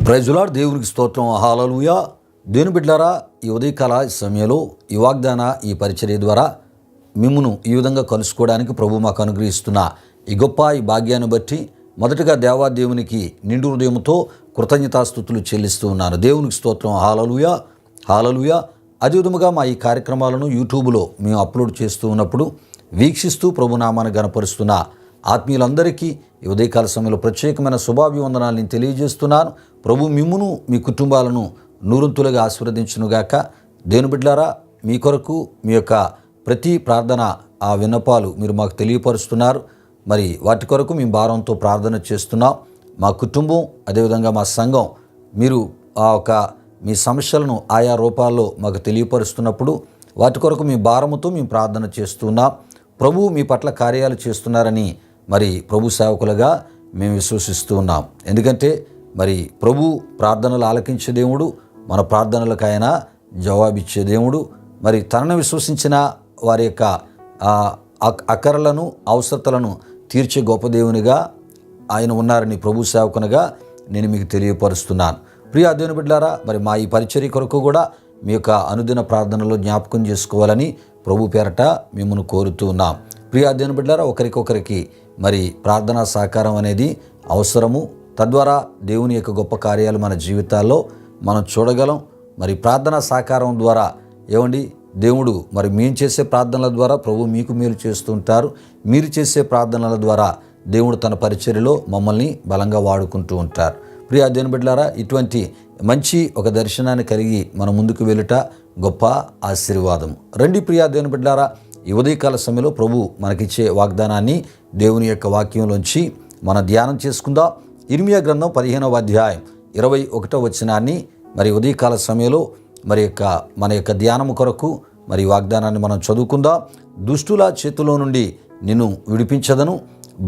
Praise lord, దేవునికి స్తోత్రం, హల్లెలూయా. దేవుని బిడ్డలారా, ఈ ఉదయకాల సమయంలో ఈ వాగ్దాన ఈ పరిచర్య ద్వారా మిమ్మును ఈ విధంగా కలుసుకోవడానికి ప్రభు మాకు అనుగ్రహిస్తున్న ఈ గొప్ప ఈ భాగ్యాన్ని బట్టి మొదటగా దేవాదేవునికి నిండు హృదయంతో కృతజ్ఞతాస్తుతులు చెల్లిస్తూ ఉన్నాను. దేవునికి స్తోత్రం, హల్లెలూయా, హల్లెలూయా. అదేవిధముగా మా ఈ కార్యక్రమాలను యూట్యూబ్లో మేము అప్లోడ్ చేస్తూ ఉన్నప్పుడు వీక్షిస్తూ ప్రభునామాన్ని గణపరుస్తున్న ఆత్మీయులందరికీ ఈ ఉదయకాల సమయంలో ప్రత్యేకమైన శుభాభివందనాలు నేను తెలియజేస్తున్నాను. ప్రభు మిమ్మును మీ కుటుంబాలను నూరంతులుగా ఆశీర్వదించునుగాక. దేవుని బిడ్డలారా, మీ కొరకు మీ యొక్క ప్రతి ప్రార్థన ఆ విన్నపాలు మీరు మాకు తెలియపరుస్తున్నారు. మరి వాటి కొరకు మేము భారంతో ప్రార్థన చేస్తున్నాం. మా కుటుంబం అదేవిధంగా మా సంఘం మీరు మీ సమస్యలను ఆయా రూపాల్లో మాకు తెలియపరుస్తున్నప్పుడు వాటి కొరకు మీ భారముతో మేము ప్రార్థన చేస్తున్నాం. ప్రభు మీ పట్ల కార్యాలు చేస్తున్నారని మరి ప్రభు సేవకులుగా మేము విశ్వసిస్తూ ఉన్నాం. ఎందుకంటే మరి ప్రభు ప్రార్థనలు ఆలకించే దేవుడు, మన ప్రార్థనలకు ఆయన జవాబిచ్చే దేవుడు. మరి తనను విశ్వసించిన వారి యొక్క అక్కరలను అవసరతలను తీర్చే గొప్ప దేవునిగా ఆయన ఉన్నారని ప్రభు సేవకునిగా నేను మీకు తెలియపరుస్తున్నాను. ప్రియ దేవుని బిడ్డలారా, మరి మా ఈ పరిచర్య కొరకు కూడా మీ యొక్క అనుదిన ప్రార్థనలో జ్ఞాపకం చేసుకోవాలని ప్రభు పేరట మిమ్మల్ని కోరుతూ ఉన్నాం. ప్రియ దేవుని బిడ్డలారా, ఒకరికొకరికి మరి ప్రార్థనా సహకారం అనేది అవసరము. తద్వారా దేవుని యొక్క గొప్ప కార్యాలు మన జీవితాల్లో మనం చూడగలం. మరి ప్రార్థనా సహకారం ద్వారా దేవుడు మరి మేము చేసే ప్రార్థనల ద్వారా ప్రభు మీకు మేలు చేస్తుంటారు. మీరు చేసే ప్రార్థనల ద్వారా దేవుడు తన పరిచర్యలో మమ్మల్ని బలంగా వాడుకుంటూ ఉంటారు. ప్రియ దేవుని బిడ్డలారా, ఇటువంటి మంచి ఒక దర్శనాన్ని కలిగి మనం ముందుకు వెళ్ళుట గొప్ప ఆశీర్వాదం. రండి ప్రియ దేవుని బిడ్డలారా, ఈ ఉదయకాల సమయంలో ప్రభు మనకిచ్చే వాగ్దానాన్ని దేవుని యొక్క వాక్యంలోంచి మనం ధ్యానం చేసుకుందాం. ఇర్మియా గ్రంథం 15వ అధ్యాయం 21వ వచనాన్ని మరి ఉదయకాల సమయంలో మన యొక్క ధ్యానము కొరకు మరి వాగ్దానాన్ని మనం చదువుకుందాం. దుష్టుల చేతిలో నుండి నిన్ను విడిపించదను,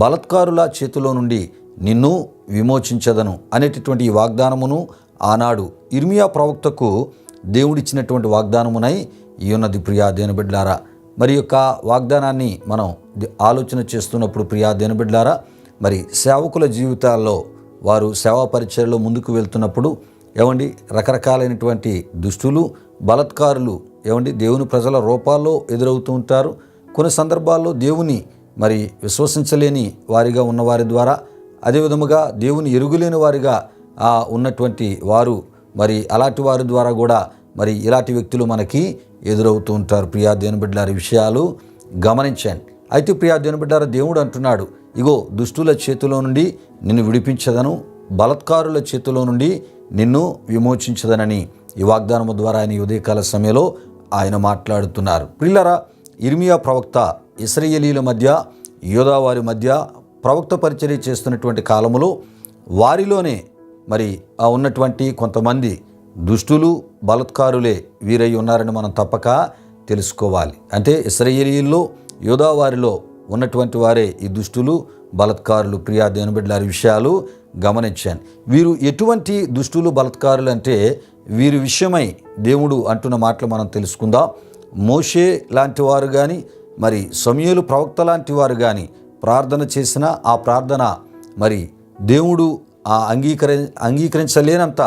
బలత్కారుల చేతిలో నుండి నిన్ను విమోచించదను అనేటటువంటి ఈ వాగ్దానమును ఆనాడు ఇర్మియా ప్రవక్తకు దేవుడిచ్చినటువంటి వాగ్దానమునై ఈ ఉన్నది. ప్రియా దేవుని బిడ్డలారా, మరి యొక్క వాగ్దానాన్ని మనం ఆలోచన చేస్తున్నప్పుడు ప్రియా దేవుని బిడ్డలారా, మరి సేవకుల జీవితాల్లో వారు సేవా పరిచర్యలో ముందుకు వెళ్తున్నప్పుడు రకరకాలైనటువంటి దుష్టులు, బలత్కారులు దేవుని ప్రజల రూపాల్లో ఎదురవుతూ ఉంటారు. కొన్ని సందర్భాల్లో దేవుని మరి విశ్వసించలేని వారిగా ఉన్నవారి ద్వారా, అదేవిధముగా దేవుని ఎరుగులేని వారిగా ఉన్నటువంటి వారు, మరి అలాంటి వారి ద్వారా కూడా మరి ఇలాంటి వ్యక్తులు మనకి ఎదురవుతూ ఉంటారు. ప్రియా దేవుని బిడ్డలారా, విషయాలు గమనించండి. అయితే ప్రియా దేవుని బిడ్డలారా, దేవుడు అంటున్నాడు, ఇగో దుష్టుల చేతిలో నుండి నిన్ను విడిపించదను, బలత్కారుల చేతిలో నుండి నిన్ను విమోచించదనని ఈ వాగ్దానము ద్వారా ఆయన ఉదయకాల సమయంలో ఆయన మాట్లాడుతున్నారు. ప్రియులారా, ఇర్మియా ప్రవక్త ఇశ్రాయేలీల మధ్య, యోధా వారి మధ్య ప్రవక్త పరిచర్య చేస్తున్నటువంటి కాలములో వారిలోనే మరి ఉన్నటువంటి కొంతమంది దుష్టులు, బలత్కారులే వీరై ఉన్నారని మనం తప్పక తెలుసుకోవాలి. అంటే ఇశ్రాయేలీల్లో, యోధా వారిలో ఉన్నటువంటి వారే ఈ దుష్టులు, బలత్కారులు. ప్రియా దేవుని బిడ్డలారి, విషయాలు గమనించాను. వీరు ఎటువంటి దుష్టులు, బలత్కారులు అంటే వీరి విషయమై దేవుడు అంటున్న మాటలు మనం తెలుసుకుందాం. మోషే లాంటి వారు కానీ, మరి సమూయేలు ప్రవక్త లాంటి వారు కానీ ప్రార్థన చేసిన ఆ ప్రార్థన మరి దేవుడు అంగీకరించలేనంత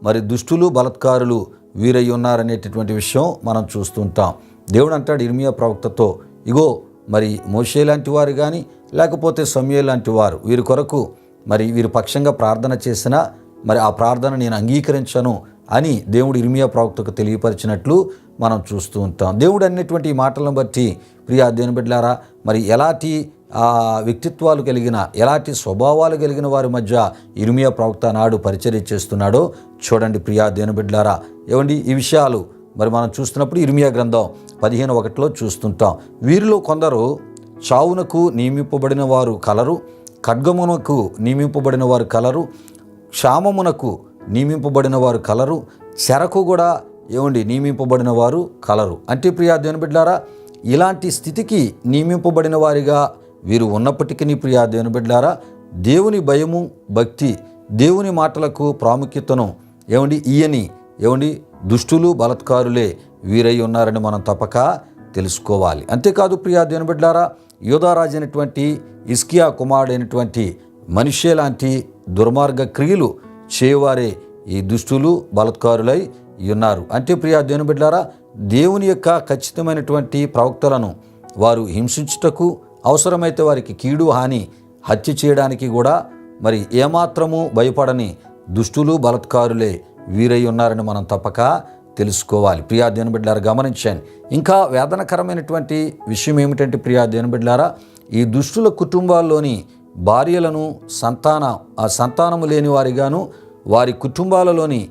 మరి దుష్టులు, బలత్కారులు వీరై ఉన్నారనేటటువంటి విషయం మనం చూస్తుంటాం. దేవుడు అంటాడు ఇర్మియా ప్రవక్తతో, ఇగో మరి మోషే లాంటి వారు కానీ లేకపోతే సమూయేలు లాంటి వారు వీరి కొరకు మరి వీరి పక్షంగా ప్రార్థన చేసినా మరి ఆ ప్రార్థన నేను అంగీకరించను అని దేవుడు ఇర్మియా ప్రవక్తకు తెలియపరిచినట్లు మనం చూస్తూ ఉంటాం. దేవుడు అన్నటువంటి ఈ మాటలను బట్టి ప్రియా దేవుని బిడ్డలారా, మరి ఎలాంటి వ్యక్తిత్వాలు కలిగిన, ఎలాంటి స్వభావాలు కలిగిన వారి మధ్య ఇర్మియా ప్రవక్త నాడు పరిచర్య చేస్తున్నాడో చూడండి. ప్రియా దేవుని బిడ్డలారా, ఈ విషయాలు మరి మనం చూస్తున్నప్పుడు ఇర్మియా గ్రంథం 15:1 చూస్తుంటాం. వీరిలో కొందరు చావునకు నియమింపబడిన వారు కలరు, ఖడ్గమునకు నియమింపబడిన వారు కలరు, క్షామమునకు నియమింపబడిన వారు కలరు, చెరకు కూడా నియమింపబడిన వారు కలరు. అంటే ప్రియా దేవుని బిడ్డలారా, ఇలాంటి స్థితికి నియమింపబడిన వారిగా వీరు ఉన్నప్పటికీ ప్రియా దేవుని బిడ్డలారా, దేవుని భయము, భక్తి, దేవుని మాటలకు ప్రాముఖ్యతను ఈయని దుష్టులు, బలత్కారులే వీరై ఉన్నారని మనం తప్పక తెలుసుకోవాలి. అంతేకాదు ప్రియా దేవుని బిడ్డలారా, యోధారాజు అయినటువంటి హిజ్కియా కుమారుడైనటువంటి మనిషే లాంటి దుర్మార్గ క్రియలు చేయవారే ఈ దుష్టులు బలాత్కారులై ఉన్నారు. అంటే ప్రియా దేవుని బిడ్డలారా, దేవుని యొక్క ఖచ్చితమైనటువంటి ప్రవక్తలను వారు హింసించుటకు, అవసరమైతే వారికి కీడు హాని హత్య చేయడానికి కూడా మరి ఏమాత్రము భయపడని దుష్టులు బలాత్కారులే వీరై ఉన్నారని మనం తప్పక తెలుసుకోవాలి. ప్రియా దేవుని బిడ్డలారా, గమనించండి. ఇంకా వేదనకరమైనటువంటి విషయం ఏమిటంటే ప్రియా దేవుని బిడ్డలారా, ఈ దుష్టుల కుటుంబాల్లోని భార్యలను సంతానము లేని వారిగాను, వారి కుటుంబాలలోని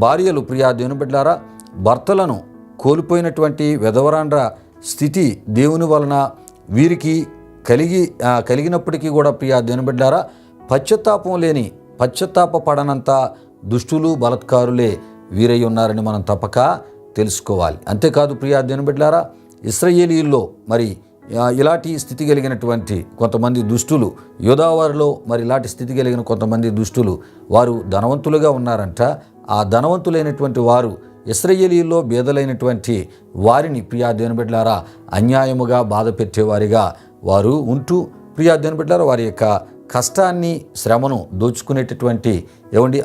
భార్యలు ప్రియా దేవుని బిడ్డలారా భర్తలను కోల్పోయినటువంటి విధవరాండ్ర స్థితి దేవుని వలన వీరికి కలిగినప్పటికీ కూడా ప్రియా దేవుని బిడ్డలారా పశ్చాత్తాపపడనంత దుష్టులు బలాత్కారులే వీరై ఉన్నారని మనం తప్పక తెలుసుకోవాలి. అంతేకాదు ప్రియా దేవుని బిడ్డలారా, ఇశ్రాయేలీయుల్లో మరి ఇలాంటి స్థితి కలిగినటువంటి కొంతమంది దుష్టులు, యోధావారిలో మరి ఇలాంటి స్థితి కలిగిన కొంతమంది దుష్టులు వారు ధనవంతులుగా ఉన్నారంట. ఆ ధనవంతులైనటువంటి వారు ఇశ్రాయేలీయుల్లో బేదలైనటువంటి వారిని ప్రియా దేవుని బిడ్డలారా అన్యాయముగా బాధ పెట్టేవారిగా వారు ఉంటూ ప్రియా దేవుని బిడ్డలారా వారి యొక్క కష్టాన్ని, శ్రమను దోచుకునేటటువంటి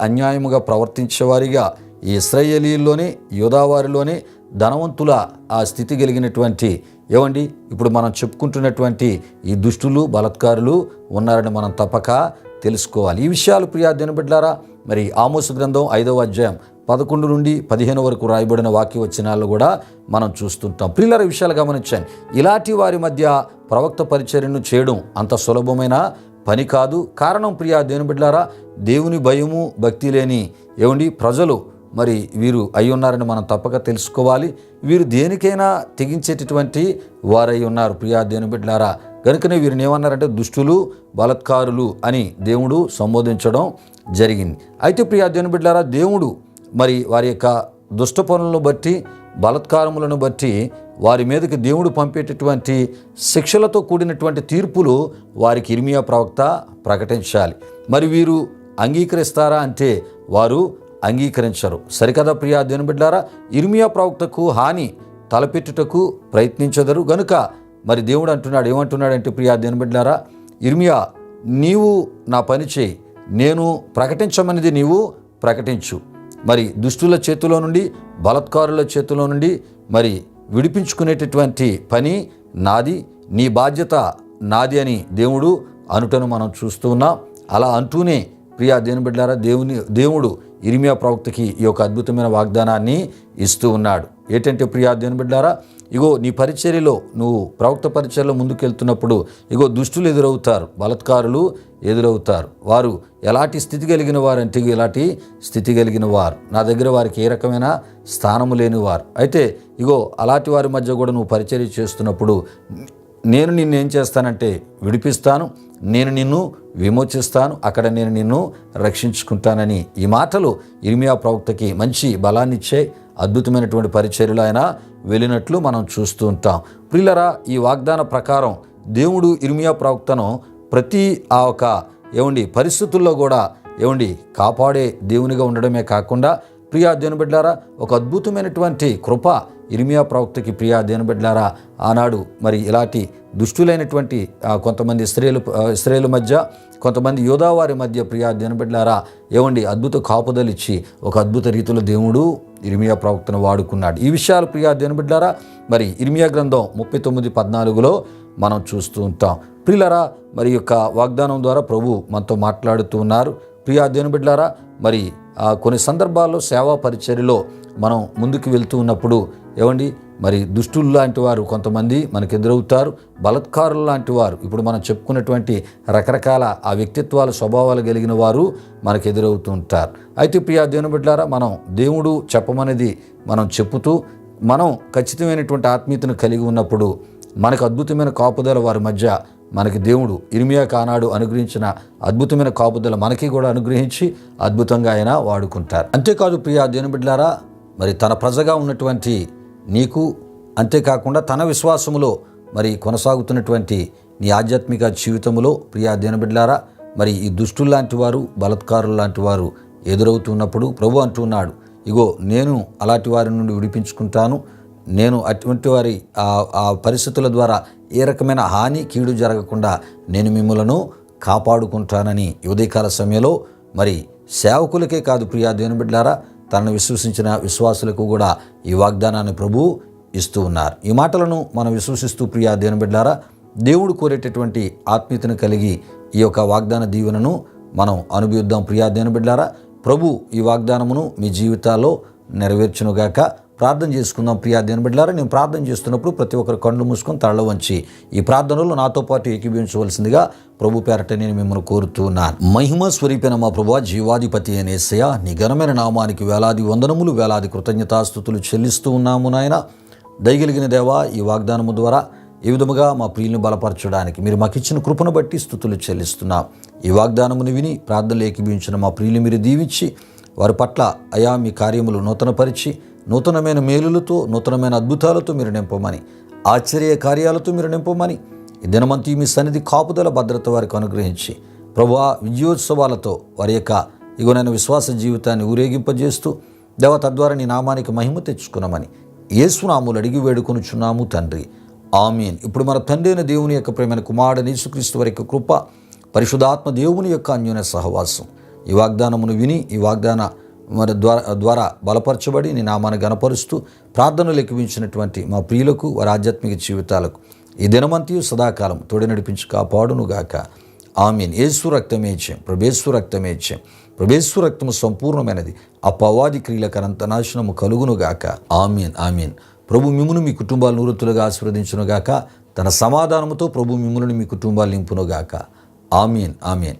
అన్యాయముగా ప్రవర్తించేవారిగా ఈ ఇశ్రాయేలీయుల్లోనే, యోధావారిలోనే ధనవంతుల ఆ స్థితి కలిగినటువంటి ఇప్పుడు మనం చెప్పుకుంటున్నటువంటి ఈ దుష్టులు బలాత్కారులు ఉన్నారని మనం తప్పక తెలుసుకోవాలి. ఈ విషయాలు ప్రియా దేవుని బిడ్డలారా మరి ఆమోసు గ్రంథం 5వ అధ్యాయం 11 నుండి 15 వరకు రాయబడిన వాక్య వచనాల్లో కూడా మనం చూస్తుంటాం. ప్రియులారా, విషయాలు గమనించండి. ఇలాంటి వారి మధ్య ప్రవక్త పరిచర్యను చేయడం అంత సులభమైన పని కాదు. కారణం ప్రియా దేవుని బిడ్డలారా, దేవుని భయము భక్తి లేని ప్రజలు మరి వీరు అయి ఉన్నారని మనం తప్పక తెలుసుకోవాలి. వీరు దేనికైనా తెగించేటటువంటి వారై ఉన్నారు ప్రియా దేవుని బిడ్డలారా. కనుకనే వీరిని ఏమన్నారంటే దుష్టులు బలాత్కారులు అని దేవుడు సంబోధించడం జరిగింది. అయితే ప్రియా దేవుని బిడ్డలారా, దేవుడు మరి వారి యొక్క దుష్ట పనులను బట్టి, బలాత్కారములను బట్టి వారి మీదకి దేవుడు పంపేటటువంటి శిక్షలతో కూడినటువంటి తీర్పులు వారికి ఇర్మియా ప్రవక్త ప్రకటించాలి. మరి వీరు అంగీకరిస్తారా అంటే వారు అంగీకరించరు. సరికదా ప్రియా దేవుని బిడ్డలారా, ఇర్మియా ప్రవక్తకు హాని తలపెట్టుటకు ప్రయత్నించదరు. గనుక మరి దేవుడు ఏమంటున్నాడంటే ప్రియా దేవుని బిడ్డలారా, ఇర్మియా నీవు నా పని చేయి, నేను ప్రకటించమనేది నీవు ప్రకటించు. మరి దుష్టుల చేతిలో నుండి, బలాత్కారుల చేతిలో నుండి మరి విడిపించుకునేటటువంటి పని నాది, నీ బాధ్యత నాది అని దేవుడు అనుటను మనం చూస్తూ ఉన్నాం. అలా అంటూనే ప్రియా దేవుని బిడ్డలారా, దేవుడు ఇర్మియా ప్రవక్తకి ఈ యొక్క అద్భుతమైన వాగ్దానాన్ని ఇస్తూ ఉన్నాడు. ఏంటంటే ప్రియా దేవుని బిడ్డలారా, నీ పరిచర్యలో నువ్వు ప్రవక్త పరిచర్యలో ముందుకెళ్తున్నప్పుడు దుష్టులు ఎదురవుతారు, బలాత్కారులు ఎదురవుతారు. వారు ఎలాంటి స్థితి కలిగిన వారు అంటే ఇలాంటి స్థితి కలిగిన వారు, నా దగ్గర వారికి ఏ రకమైన స్థానము లేని వారు. అయితే అలాంటి వారి మధ్య కూడా నువ్వు పరిచర్య చేస్తున్నప్పుడు నేను నిన్ను ఏం చేస్తానంటే విడిపిస్తాను, నేను నిన్ను విమోచిస్తాను, అక్కడ నేను నిన్ను రక్షించుకుంటానని ఈ మాటలు ఇర్మియా ప్రవక్తకి మంచి బలాన్నిచ్చే అద్భుతమైనటువంటి పరిచర్యలు ఆయన వెళ్ళినట్లు మనం చూస్తూ ఉంటాం. ప్రియులరా, ఈ వాగ్దాన ప్రకారం దేవుడు ఇర్మియా ప్రవక్తను ప్రతి పరిస్థితుల్లో కూడా కాపాడే దేవునిగా ఉండడమే కాకుండా ప్రియా దేవుని బిడ్డలారా ఒక అద్భుతమైనటువంటి కృప ఇర్మియా ప్రవక్తకి ప్రియా దేవుని బిడ్డలారా ఆనాడు మరి ఇలాంటి దుష్టులైనటువంటి కొంతమంది ఇశ్రాయేలు మధ్య, కొంతమంది యోధావారి మధ్య ప్రియా దేవుని బిడ్డలారా అద్భుత కాపుదలిచ్చి ఒక అద్భుత రీతిలో దేవుడు ఇర్మియా ప్రవక్తను వాడుకున్నాడు. ఈ విషయాలు ప్రియా దేవుని బిడ్డలారా మరి ఇర్మియా గ్రంథం 39:14 మనం చూస్తూ ఉంటాం. ప్రియులారా, మరి యొక్క వాగ్దానం ద్వారా ప్రభు మనతో మాట్లాడుతూ ఉన్నారు. ప్రియా దేవుని బిడ్డలారా, మరి కొన్ని సందర్భాల్లో సేవా పరిచర్యలో మనం ముందుకు వెళ్తూ ఉన్నప్పుడు మరి దుష్టులు లాంటి వారు కొంతమంది మనకు ఎదురవుతారు, బలాత్కారులు లాంటి వారు ఇప్పుడు మనం చెప్పుకున్నటువంటి రకరకాల ఆ వ్యక్తిత్వాల స్వభావాలు కలిగిన వారు మనకు ఎదురవుతూ ఉంటారు. అయితే ప్రియా దేవుని బిడ్డలారా, మనం దేవుడు చెప్పమనేది మనం చెప్పుతూ మనం ఖచ్చితమైనటువంటి ఆత్మీయతను కలిగి ఉన్నప్పుడు మనకు అద్భుతమైన కాపుదల వారి మధ్య మనకి దేవుడు ఇర్మియా కానాడు అనుగ్రహించిన అద్భుతమైన కాపుదల మనకి కూడా అనుగ్రహించి అద్భుతంగా ఆయన వాడుకుంటారు. అంతేకాదు ప్రియా దేవుని బిడ్డలారా, మరి తన ప్రజగా ఉన్నటువంటి నీకు, అంతేకాకుండా తన విశ్వాసములో మరి కొనసాగుతున్నటువంటి నీ ఆధ్యాత్మిక జీవితంలో ప్రియా దేవుని బిడ్డలారా, మరి ఈ దుష్టులు లాంటి వారు, బలాత్కారులు లాంటి వారు ఎదురవుతున్నప్పుడు ప్రభు అంటున్నాడు, నేను అలాంటి వారి నుండి విడిపించుకుంటాను, నేను అటువంటి వారి ఆ పరిస్థితుల ద్వారా ఏ రకమైన హాని కీడు జరగకుండా నేను మిమ్మలను కాపాడుకుంటానని ఉదయకాల సమయంలో మరి సేవకులకే కాదు ప్రియా దేవుని బిడ్డలారా, తనను విశ్వసించిన విశ్వాసులకు కూడా ఈ వాగ్దానాన్ని ప్రభువు ఇస్తూ ఉన్నారు. ఈ మాటలను మనం విశ్వసిస్తూ ప్రియా దేవుని బిడ్డలారా, దేవుడు కోరేటటువంటి ఆత్మీయతను కలిగి ఈ యొక్క వాగ్దాన దీవెనను మనం అనుభవిద్దాం. ప్రియా దేవుని బిడ్డలారా, ప్రభు ఈ వాగ్దానమును మీ జీవితాల్లో నెరవేర్చునుగాక. ప్రార్థన చేసుకుందాం. ప్రియా దేవుని బిడ్డలారా, నేను ప్రార్థన చేస్తున్నప్పుడు ప్రతి ఒక్కరు కళ్ళు మూసుకొని తల వంచి ఈ ప్రార్థనలో నాతో పాటు ఏకీభవించవలసిందిగా ప్రభు పేరట నేను మిమ్మల్ని కోరుతున్నాను. మహిమ స్వరూపైన మా ప్రభువా, జీవాధిపతి అయిన యేసయ్యా, నీ ఘనమైన నామానికి వేలాది వందనములు, వేలాది కృతజ్ఞతాస్తుతులు చెల్లిస్తూ ఉన్నాము నాయన. దయగలిగిన దేవా, ఈ వాగ్దానము ద్వారా ఈ విధముగా మా ప్రియులను బలపరచడానికి మీరు మాకు ఇచ్చిన కృపను బట్టి స్తుతులు చెల్లిస్తున్నాం. ఈ వాగ్దానమును విని ప్రార్థనలు ఏకీభవించిన మా ప్రియులు మీరు దీవించి వారి పట్ల అయా మీ కార్యములు నూతనపరిచి నూతనమైన మేలులతో, నూతనమైన అద్భుతాలతో మీరు నింపమని, ఆశ్చర్య కార్యాలతో మీరు నింపమని, ఈ దినమంతా మీ సన్నిధి కాపుదల భద్రత వారికి అనుగ్రహించి ప్రభువా, విజయోత్సవాలతో వారి యొక్క ఇగునైన విశ్వాస జీవితాన్ని ఊరేగింపజేస్తూ దేవ తద్వారా నీ నామానికి మహిమ తెచ్చుకున్నామని యేసు నామములో అడిగి వేడుకొనుచున్నాము తండ్రి, ఆమేన్. ఇప్పుడు మన తండ్రి అయిన దేవుని యొక్క ప్రేమైన కుమారుడు యేసుక్రీస్తు వారి యొక్క కృప, పరిశుద్ధాత్మ దేవుని యొక్క అన్యోన్య సహవాసం ఈ వాగ్దానమును విని ఈ వాగ్దాన మరి ద్వారా బలపరచబడి నీ నామాన్ని గణపరుస్తూ ప్రార్థనలు ఎక్కించినటువంటి మా ప్రియులకు వారి ఆధ్యాత్మిక జీవితాలకు ఈ దినమంతయు సదాకాలం తోడి నడిపించి కాపాడునుగాక. ఆమేన్. యేసు రక్తమేచ్యం, ప్రభేశ్వ రక్తమేచ్యం, ప్రభేశ్వ రక్తము సంపూర్ణమైనది, అపవాది క్రియలకు అనంత నాశనము కలుగునుగాక. ఆమేన్, ఆమేన్. ప్రభు మిమ్మును మీ కుటుంబాలు నూరతులుగా ఆశీర్వదించునుగాక. తన సమాధానముతో ప్రభు మిమ్ములను మీ కుటుంబాలు నింపునుగాక. ఆమేన్, ఆమేన్.